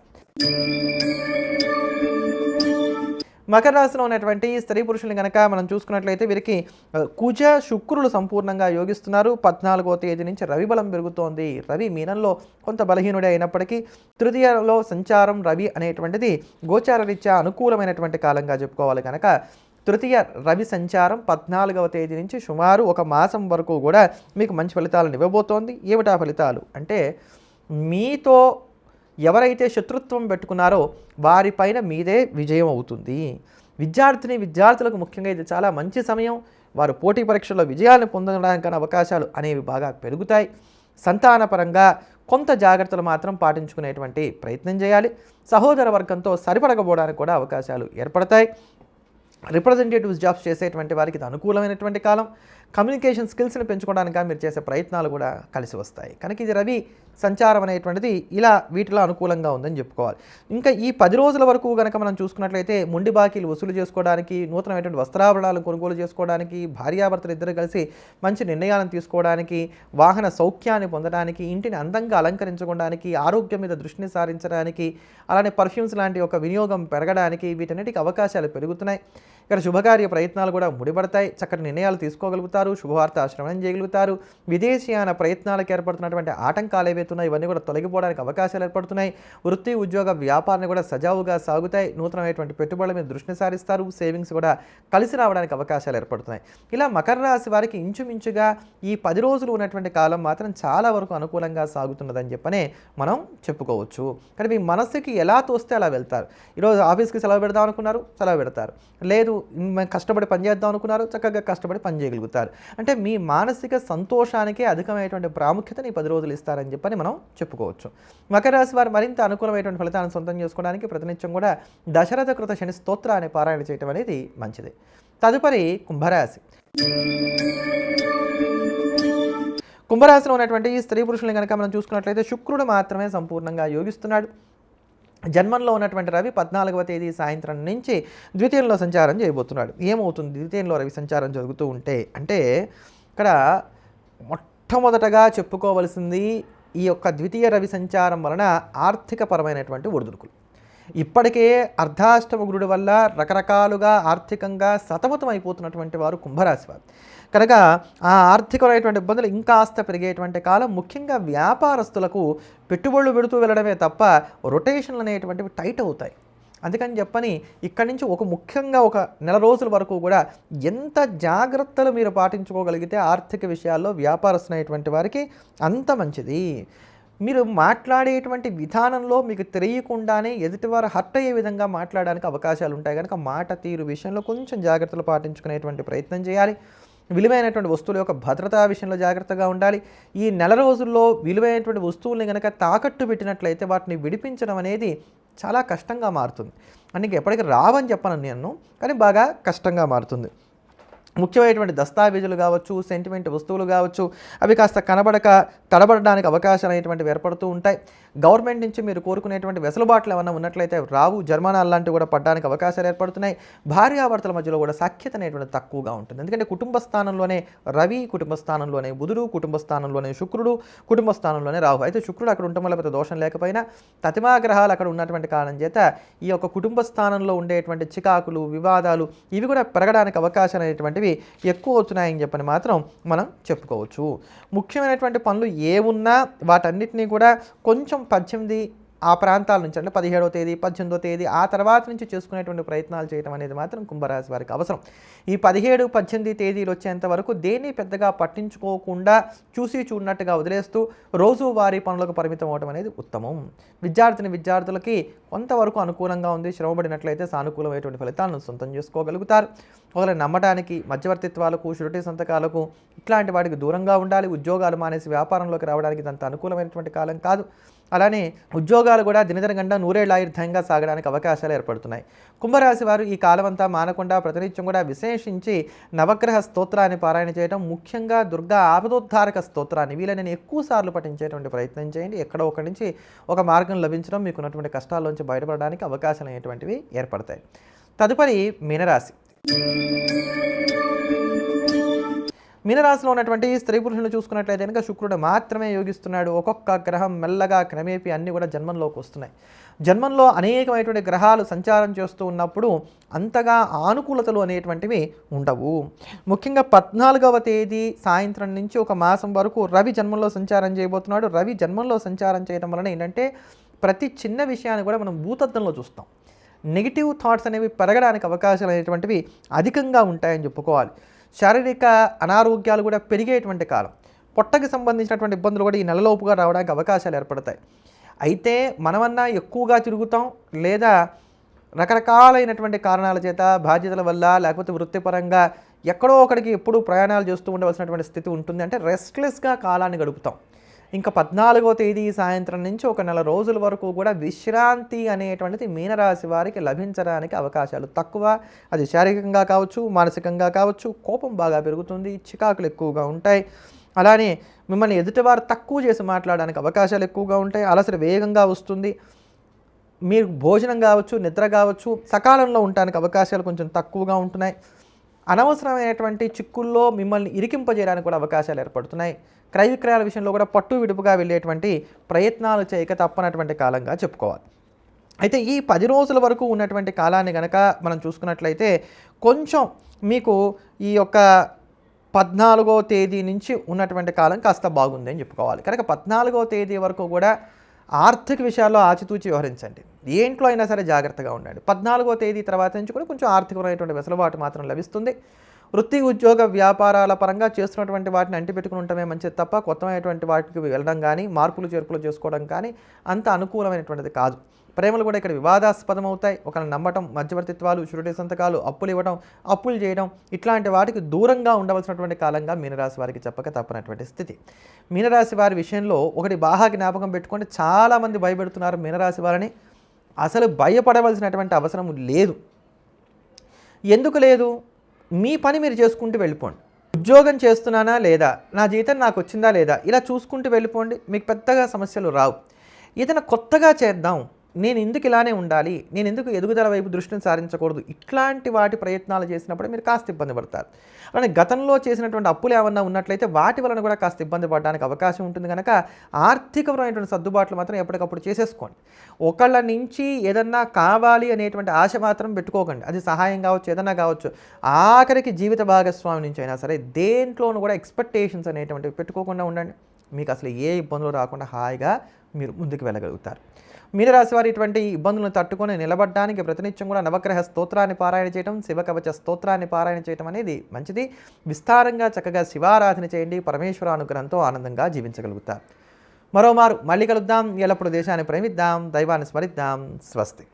మకర రాశిలో ఉన్నటువంటి స్త్రీ పురుషుల్ని కనుక మనం చూసుకున్నట్లయితే వీరికి కుజ శుక్రులు సంపూర్ణంగా యోగిస్తున్నారు. 14వ తేదీ నుంచి రవి బలం పెరుగుతోంది. రవి మీనంలో కొంత బలహీనుడే అయినప్పటికీ తృతీయలో సంచారం రవి అనేటువంటిది గోచార రీత్యా అనుకూలమైనటువంటి కాలంగా చెప్పుకోవాలి కనుక తృతీయ రవి సంచారం 14వ తేదీ నుంచి సుమారు 1 మాసం వరకు కూడా మీకు మంచి ఫలితాలను ఇవ్వబోతోంది. ఏమిటా ఫలితాలు అంటే మీతో ఎవరైతే శత్రుత్వం పెట్టుకున్నారో వారిపైన మీదే విజయం అవుతుంది. విద్యార్థులకు ముఖ్యంగా ఇది చాలా మంచి సమయం. వారు పోటీ పరీక్షల్లో విజయాలను పొందడానికి అవకాశాలు అనేవి బాగా పెరుగుతాయి. సంతానపరంగా కొంత జాగ్రత్తలు మాత్రం పాటించుకునేటువంటి ప్రయత్నం చేయాలి. సహోదర వర్గంతో సరిపడకపోవడానికి కూడా అవకాశాలు ఏర్పడతాయి. రిప్రజెంటేటివ్స్ జాబ్స్ చేసేటువంటి వారికి ఇది అనుకూలమైనటువంటి కాలం. కమ్యూనికేషన్ స్కిల్స్ని పెంచుకోవడానికి మీరు చేసే ప్రయత్నాలు కూడా కలిసి వస్తాయి కనుక ఇది రవి సంచారం అనేటువంటిది ఇలా వీటిలో అనుకూలంగా ఉందని చెప్పుకోవాలి. ఇంకా ఈ 10 రోజుల వరకు కనుక మనం చూసుకున్నట్లయితే మొండి బాకీలు వసూలు చేసుకోవడానికి, నూతనమైనటువంటి వస్త్రాభరణాలను కొనుగోలు చేసుకోవడానికి, భార్యాభర్తలు ఇద్దరు కలిసి మంచి నిర్ణయాలను తీసుకోవడానికి, వాహన సౌఖ్యాన్ని పొందడానికి, ఇంటిని అందంగా అలంకరించుకోవడానికి, ఆరోగ్యం మీద దృష్టిని సారించడానికి, అలానే పర్ఫ్యూమ్స్ లాంటి ఒక వినియోగం పెరగడానికి వీటన్నిటికీ అవకాశాలు పెరుగుతున్నాయి. ఇక్కడ శుభకార్య ప్రయత్నాలు కూడా ముడిపడతాయి. చక్కటి నిర్ణయాలు తీసుకోగలుగుతారు. శుభవార్త శ్రవణం చేయగలుగుతారు. విదేశీయాన ప్రయత్నాలకు ఏర్పడుతున్నటువంటి ఆటంకాలు ఏవైతున్నాయి ఇవన్నీ కూడా తొలగిపోవడానికి అవకాశాలు ఏర్పడుతున్నాయి. వృత్తి, ఉద్యోగ, వ్యాపారాన్ని కూడా సజావుగా సాగుతాయి. నూతనమైనటువంటి పెట్టుబడుల మీద దృష్టిని సారిస్తారు. సేవింగ్స్ కూడా కలిసి రావడానికి అవకాశాలు ఏర్పడుతున్నాయి. ఇలా మకర రాశి వారికి ఇంచుమించుగా ఈ 10 రోజులు ఉన్నటువంటి కాలం మాత్రం చాలా వరకు అనుకూలంగా సాగుతున్నదని చెప్పనే మనం చెప్పుకోవచ్చు. కానీ మీ మనసుకి ఎలా తోస్తే అలా వెళ్తారు. ఈరోజు ఆఫీస్కి సెలవు పెడదాం అనుకున్నారు, సెలవు పెడతారు. లేదు కష్టపడి పనిచేద్దాం అనుకున్నారు, చక్కగా కష్టపడి పని చేయగలుగుతారు. అంటే మీ మానసిక సంతోషానికే అధికమైనటువంటి ప్రాముఖ్యతని ఈ 10 రోజులు ఇస్తారని చెప్పని మనం చెప్పుకోవచ్చు. మకర రాశి వారు మరింత అనుకూలమైనటువంటి ఫలితాలను సొంతం చేసుకోవడానికి ప్రతినిత్యం కూడా దశరథ కృత శని స్తోత్ర అనే పారాయణ చేయడం అనేది మంచిది. తదుపరి కుంభరాశి. కుంభరాశిలో ఉన్నటువంటి స్త్రీ పురుషుల్ని కనుక మనం చూసుకున్నట్లయితే శుక్రుడు మాత్రమే సంపూర్ణంగా యోగిస్తున్నాడు. జన్మంలో ఉన్నటువంటి రవి 14వ తేదీ సాయంత్రం నుంచి ద్వితీయంలో సంచారం చేయబోతున్నాడు. ఏమవుతుంది ద్వితీయంలో రవి సంచారం జరుగుతూ ఉంటే అంటే ఇక్కడ మొట్టమొదటగా చెప్పుకోవలసింది ఈ యొక్క ద్వితీయ రవి సంచారం వలన ఆర్థికపరమైనటువంటి ఒడిదుడుకులు. ఇప్పటికే అర్ధాష్టమ గురుడు వల్ల రకరకాలుగా ఆర్థికంగా సతమతం అయిపోతున్నటువంటి వారు కుంభరాశి వారు. కనుక ఆ ఆర్థికమైనటువంటి ఇబ్బందులు ఇంకాస్త పెరిగేటువంటి కాలం. ముఖ్యంగా వ్యాపారస్తులకు పెట్టుబడులు పెడుతూ వెళ్ళడమే తప్ప రొటేషన్లు అనేటువంటివి టైట్ అవుతాయి. అందుకని చెప్పని ఇక్కడి నుంచి ముఖ్యంగా ఒక నెల రోజుల వరకు కూడా ఎంత జాగ్రత్తలు మీరు పాటించుకోగలిగితే ఆర్థిక విషయాల్లో వ్యాపారస్తులైనటువంటి వారికి అంత మంచిది. మీరు మాట్లాడేటువంటి విధానంలో మీకు తెలియకుండానే ఎదుటివారు హర్ట్ అయ్యే విధంగా మాట్లాడడానికి అవకాశాలు ఉంటాయి. కనుక మాట తీరు విషయంలో కొంచెం జాగ్రత్తలు పాటించుకునేటువంటి ప్రయత్నం చేయాలి. విలువైనటువంటి వస్తువుల యొక్క భద్రతా విషయంలో జాగ్రత్తగా ఉండాలి. ఈ నెల రోజుల్లో విలువైనటువంటి వస్తువుల్ని కనుక తాకట్టు పెట్టినట్లయితే వాటిని విడిపించడం అనేది చాలా కష్టంగా మారుతుంది. అందుకే ఎప్పటికీ రావని చెప్పను నేను, కానీ బాగా కష్టంగా మారుతుంది. ముఖ్యమైనటువంటి దస్తావేజులు కావచ్చు, సెంటిమెంట్ వస్తువులు కావచ్చు, అవి కాస్త తడబడడానికి అవకాశాలు అనేటువంటివి ఏర్పడుతూ ఉంటాయి. గవర్నమెంట్ నుంచి మీరు కోరుకునేటువంటి వెసులుబాట్లు ఏమన్నా ఉన్నట్లయితే రావు. జరిమానాలు లాంటివి కూడా పడడానికి అవకాశాలు ఏర్పడుతున్నాయి. భార్యాభర్తల మధ్యలో కూడా సఖ్యత అనేటువంటి తక్కువగా ఉంటుంది. ఎందుకంటే కుటుంబ స్థానంలోనే రవి, కుటుంబ స్థానంలోనే బుధుడు, కుటుంబ స్థానంలోనే శుక్రుడు, కుటుంబ స్థానంలోనే రాహు. అయితే శుక్రుడు అక్కడ ఉండటం వల్ల పెద్ద దోషం లేకపోయినా తతిమా గ్రహాలు అక్కడ ఉన్నటువంటి కారణం చేత ఈ యొక్క కుటుంబ స్థానంలో ఉండేటువంటి చికాకులు, వివాదాలు ఇవి కూడా పెరగడానికి అవకాశాలు అనేటువంటివి ఎక్కువ అవుతున్నాయని చెప్పని మాత్రం మనం చెప్పుకోవచ్చు. ముఖ్యమైనటువంటి పనులు ఏ ఉన్నా వాటన్నిటినీ కూడా కొంచెం 18 ఆ ప్రాంతాల నుంచి అంటే 17వ తేదీ 18వ తేదీ ఆ తర్వాత నుంచి చేసుకునేటువంటి ప్రయత్నాలు చేయడం అనేది మాత్రం కుంభరాశి వారికి అవసరం. ఈ 17, 18 తేదీలు వచ్చేంత వరకు దేన్ని పెద్దగా పట్టించుకోకుండా చూసి చూడనట్టుగా వదిలేస్తూ రోజువారీ పనులకు పరిమితం అవడం అనేది ఉత్తమం. విద్యార్థులకి కొంతవరకు అనుకూలంగా ఉంది. శ్రమపడినట్లయితే సానుకూలమైనటువంటి ఫలితాలను సొంతం చేసుకోగలుగుతారు. ఒకవేళ నమ్మడానికి మధ్యవర్తిత్వాలకు, షూరిటీ సంతకాలకు ఇట్లాంటి వాటికి దూరంగా ఉండాలి. ఉద్యోగాలు మానేసి వ్యాపారంలోకి రావడానికి ఇదంత అనుకూలమైనటువంటి కాలం కాదు. అలానే ఉద్యోగాలు కూడా దినదినగండా నూరేళ్లాయుర్ధంగా సాగడానికి అవకాశాలు ఏర్పడుతున్నాయి. కుంభరాశి వారు ఈ కాలమంతా మానకుండా ప్రతినిత్యం కూడా విశేషించి నవగ్రహ స్తోత్రాన్ని పారాయణ చేయడం, ముఖ్యంగా దుర్గా ఆపదోద్ధారక స్తోత్రాన్ని వీలైన ఎక్కువ సార్లు పఠించేటువంటి ప్రయత్నం చేయండి. ఎక్కడో ఒకటి నుంచి ఒక మార్గం లభించడం, మీకున్నటువంటి కష్టాల్లోంచి బయటపడడానికి అవకాశాలు అనేటువంటివి ఏర్పడతాయి. తదుపరి మీనరాశి. మీనరాశిలో ఉన్నటువంటి స్త్రీ పురుషులను చూసుకున్నట్లయితే కనుక శుక్రుడు మాత్రమే యోగిస్తున్నాడు. ఒక్కొక్క గ్రహం మెల్లగా క్రమేపీ అన్నీ కూడా జన్మంలోకి వస్తున్నాయి. జన్మంలో అనేకమైనటువంటి గ్రహాలు సంచారం చేస్తూ ఉన్నప్పుడు అంతగా ఆనుకూలతలు అనేటువంటివి ఉండవు. ముఖ్యంగా 14వ తేదీ సాయంత్రం నుంచి ఒక మాసం వరకు రవి జన్మంలో సంచారం చేయబోతున్నాడు. రవి జన్మంలో సంచారం చేయడం వలన ఏంటంటే ప్రతి చిన్న విషయాన్ని కూడా మనం భూతద్దంలో చూస్తాం. నెగిటివ్ థాట్స్ అనేవి పెరగడానికి అవకాశాలు అనేటువంటివి అధికంగా ఉంటాయని చెప్పుకోవాలి. శారీరక అనారోగ్యాలు కూడా పెరిగేటువంటి కాలం. పొట్టకి సంబంధించినటువంటి ఇబ్బందులు కూడా ఈ నెలలోపుగా రావడానికి అవకాశాలు ఏర్పడతాయి. అయితే మనమన్నా ఎక్కువగా తిరుగుతాం, లేదా రకరకాలైనటువంటి కారణాల చేత బాధ్యతల వల్ల లేకపోతే వృత్తిపరంగా ఎక్కడో ఒకడికి ఎప్పుడూ ప్రయాణాలు చేస్తూ ఉండవలసినటువంటి స్థితి ఉంటుంది. అంటే రెస్ట్లెస్గా కాలాన్ని గడుపుతాం. ఇంకా 14వ తేదీ సాయంత్రం నుంచి ఒక నెల రోజుల వరకు కూడా విశ్రాంతి అనేటువంటిది మీనరాశి వారికి లభించడానికి అవకాశాలు తక్కువ. అది శారీరకంగా కావచ్చు, మానసికంగా కావచ్చు. కోపం బాగా పెరుగుతుంది, చికాకులు ఎక్కువగా ఉంటాయి. అలానే మిమ్మల్ని ఎదుటివారు తక్కువ చేసి మాట్లాడడానికి అవకాశాలు ఎక్కువగా ఉంటాయి. అలసట వేగంగా వస్తుంది. మీరు భోజనం కావచ్చు, నిద్ర కావచ్చు సకాలంలో ఉండడానికి అవకాశాలు కొంచెం తక్కువగా ఉంటున్నాయి. అనవసరమైనటువంటి చిక్కుల్లో మిమ్మల్ని ఇరికింపజేయడానికి కూడా అవకాశాలు ఏర్పడుతున్నాయి. క్రయ విక్రయాల విషయంలో కూడా పట్టు విడుపుగా వెళ్ళేటువంటి ప్రయత్నాలు చేయక తప్పనటువంటి కాలంగా చెప్పుకోవాలి. అయితే ఈ 10 రోజుల వరకు ఉన్నటువంటి కాలాన్ని కనుక మనం చూసుకున్నట్లయితే కొంచెం మీకు ఈ యొక్క 14వ తేదీ నుంచి ఉన్నటువంటి కాలం కాస్త బాగుంది అని చెప్పుకోవాలి. కనుక 14వ తేదీ వరకు కూడా ఆర్థిక విషయాల్లో ఆచితూచి వ్యవహరించండి. ఏ ఇంట్లో అయినా సరే జాగ్రత్తగా ఉండండి. 14వ తేదీ తర్వాత నుంచి కూడా కొంచెం ఆర్థికమైనటువంటి వెసులుబాటు మాత్రం లభిస్తుంది. వృత్తి ఉద్యోగ వ్యాపారాల పరంగా చేస్తున్నటువంటి వాటిని అంటిపెట్టుకుని ఉండటమే మంచిది తప్ప కొత్తమైనటువంటి వాటికి వెళ్ళడం కానీ మార్పులు చేర్పులు చేసుకోవడం కానీ అంత అనుకూలమైనటువంటిది కాదు. ప్రేమలు కూడా ఇక్కడ వివాదాస్పదం అవుతాయి. ఒకరిని నమ్మటం, మధ్యవర్తిత్వాలు, షూరిటీ సంతకాలు, అప్పులు ఇవ్వడం, అప్పులు చేయడం ఇట్లాంటి వాటికి దూరంగా ఉండవలసినటువంటి కాలంగా మీనరాశి వారికి చెప్పక తప్పనటువంటి స్థితి. మీనరాశి వారి విషయంలో ఒకటి బాగా జ్ఞాపకం పెట్టుకోండి, చాలామంది భయపెడుతున్నారు మీనరాశి వారిని. అసలు భయపడవలసినటువంటి అవసరం లేదు. ఎందుకు లేదు? మీ పని మీరు చేసుకుంటూ వెళ్ళిపోండి. ఉద్యోగం చేస్తున్నానా లేదా, నా జీతం నాకు వచ్చిందా లేదా, ఇలా చూసుకుంటూ వెళ్ళిపోండి. మీకు పెద్దగా సమస్యలు రావు. ఏదైనా కొత్తగా చేద్దాం, నేను ఎందుకు ఇలానే ఉండాలి, నేను ఎందుకు ఎదుగుదల వైపు దృష్టిని సారించకూడదు, ఇట్లాంటి వాటి ప్రయత్నాలు చేసినప్పుడు మీరు కాస్త ఇబ్బంది పడతారు. అలానే గతంలో చేసినటువంటి అప్పులు ఏమన్నా ఉన్నట్లయితే వాటి వలన కూడా కాస్త ఇబ్బంది పడడానికి అవకాశం ఉంటుంది కనుక ఆర్థికపరమైనటువంటి సర్దుబాట్లు మాత్రం ఎప్పటికప్పుడు చేసేసుకోండి. ఒకళ్ళ నుంచి ఏదన్నా కావాలి అనేటువంటి ఆశ మాత్రం పెట్టుకోకండి. అది సహాయం కావచ్చు, ఏదన్నా కావచ్చు. ఆఖరికి జీవిత భాగస్వామి నుంచి అయినా సరే దేంట్లోనూ కూడా ఎక్స్పెక్టేషన్స్ అనేటువంటివి పెట్టుకోకుండా ఉండండి. మీకు అసలు ఏ ఇబ్బందులు రాకుండా హాయిగా మీరు ముందుకు వెళ్ళగలుగుతారు. మీనరాశి వారి ఇటువంటి ఇబ్బందులను తట్టుకొని నిలబడడానికి ప్రతినిత్యం కూడా నవగ్రహ స్తోత్రాన్ని పారాయణ చేయడం, శివకవచ స్తోత్రాన్ని పారాయణ చేయడం అనేది మంచిది. విస్తారంగా చక్కగా శివారాధన చేయండి. పరమేశ్వర అనుగ్రహంతో ఆనందంగా జీవించగలుగుతారు. మరోమారు మళ్ళీ కలుద్దాం. ఎల్లప్పుడూ దేశాన్ని ప్రేమిద్దాం, దైవాన్ని స్మరిద్దాం. స్వస్తి.